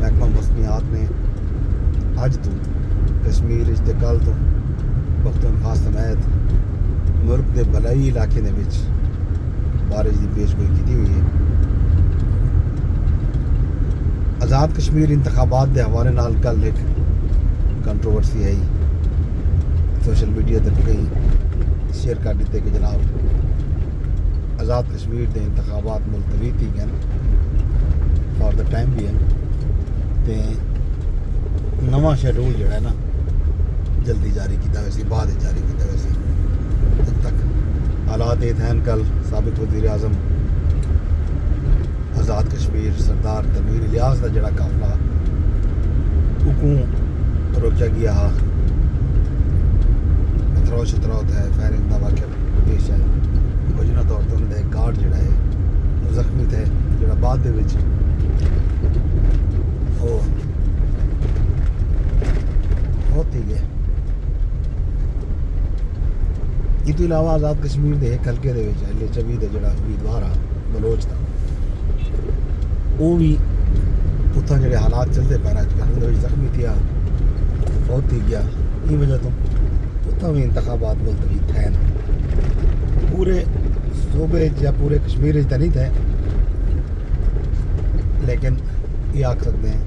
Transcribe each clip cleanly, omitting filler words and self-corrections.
ਮਹਿਕਮਾ ਮੌਸਮੀਆਤ ਨੇ ਅੱਜ ਤੋਂ ਕਸ਼ਮੀਰ ਵਿੱਚ ਤੇ ਕੱਲ੍ਹ ਤੋਂ ਪਖਤੂਨਖਵਾ ਸਮੇਤ ਮੁਲਕ ਦੇ ਬਲਾਈ ਇਲਾਕੇ ਦੇ ਵਿੱਚ ਬਾਰਿਸ਼ ਦੀ ਪੇਸ਼ਗੋਈ ਕੀਤੀ ਹੋਈ ਹੈ। ਆਜ਼ਾਦ ਕਸ਼ਮੀਰ ਇੰਤਖਾਬਾਤ ਦੇ ਹਵਾਲੇ ਨਾਲ ਕੱਲ੍ਹ ਇੱਕ ਕੰਟਰੋਵਰਸੀ ਆਈ سوشل میڈیا تک کہیں شیئر کر دیتے کہ جناب آزاد کشمیر دے انتخابات ملتوی تھی گئے فار دا ٹائم بھی ہیں تے نواں شیڈول جڑا ہے نا جلدی جاری کیتا ویسی بعد جاری کیتا ویسی جب تک حالات یہ تھے کل سابق وزیر اعظم آزاد کشمیر سردار تنویر الیاس دا جڑا قافلہ اکوں روکیا گیا ہا شتروت ہے فائرنگ کا واقعہ پیش ہے مجموعی طور پر انہوں نے ایک گارڈ جڑا ہے وہ زخمی تھے جڑا بعد دے وچ وہ بہت ہی گئے۔ اس تو علاوہ آزاد کشمیر دے ایک حلقے دے وچ ایل چوی دے جڑا امیدوار آ بلوچ تھا وہ بھی اتنا جڑے حالات چلتے پہ اج کل وہ زخمی تھیا بہت ہی گیا۔ یہ وجہ تو بھی انتخابات ملتوی تھے پورے صوبے یا پورے کشمیر تو نہیں تھے لیکن یہ آکھ سکتے ہیں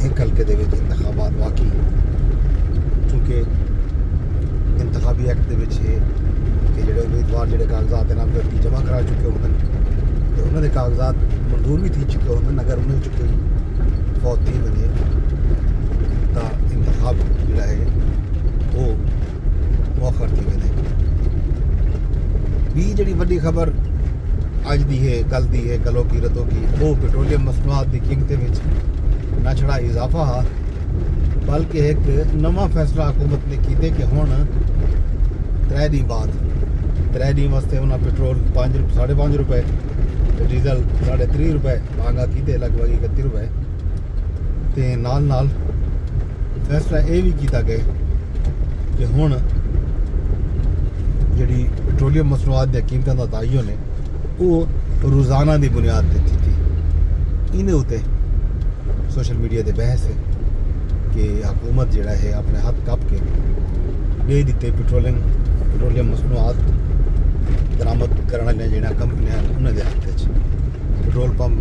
ایک حلقے دے وچ انتخابات واقعی چونکہ انتخابی ایکٹ دے وچ ہے کہ جڑے امیدوار جڑے کاغذات نامزدگی جمع کرا چکے ہوتے تو انہوں نے کاغذات منظور بھی تھی چکے ہوتے اگر انہیں چکے فوت تھی بنے تو انتخاب جڑا ہے وہ مؤخر تھی ویندے۔ بھی جڑی وڈی خبر اج دی ہے کل دی ہے کلو کی رتوں کی وہ پیٹرولیم مصنوعات دی قیمتیں وچ نہ چھڑا اضافہ ہا بلکہ ایک نواں فیصلہ حکومت نے کیتے کہ ہن 3 دن بعد 3 دن واسطے انہاں پیٹرول 5.5 روپے ڈیزل 3.5 روپے مہنگا کیتے لگ بھگ 31 روپے تے نال فیصلہ یہ بھی کیتا گیا کہ ہن جڑی پیٹرولیم مصنوعات دی قیمتوں کا تعین ہے وہ روزانہ دی بنیاد تے تھی انہیں اتنے سوشل میڈیا تے بحث ہے کہ حکومت جڑا ہے اپنے ہاتھ کپ کے دے دیتے پیٹرولیم مصنوعات درآمد کرنے والے جڑا کمپنیاں انہوں دے ہاتھ وچ پیٹرول پمپ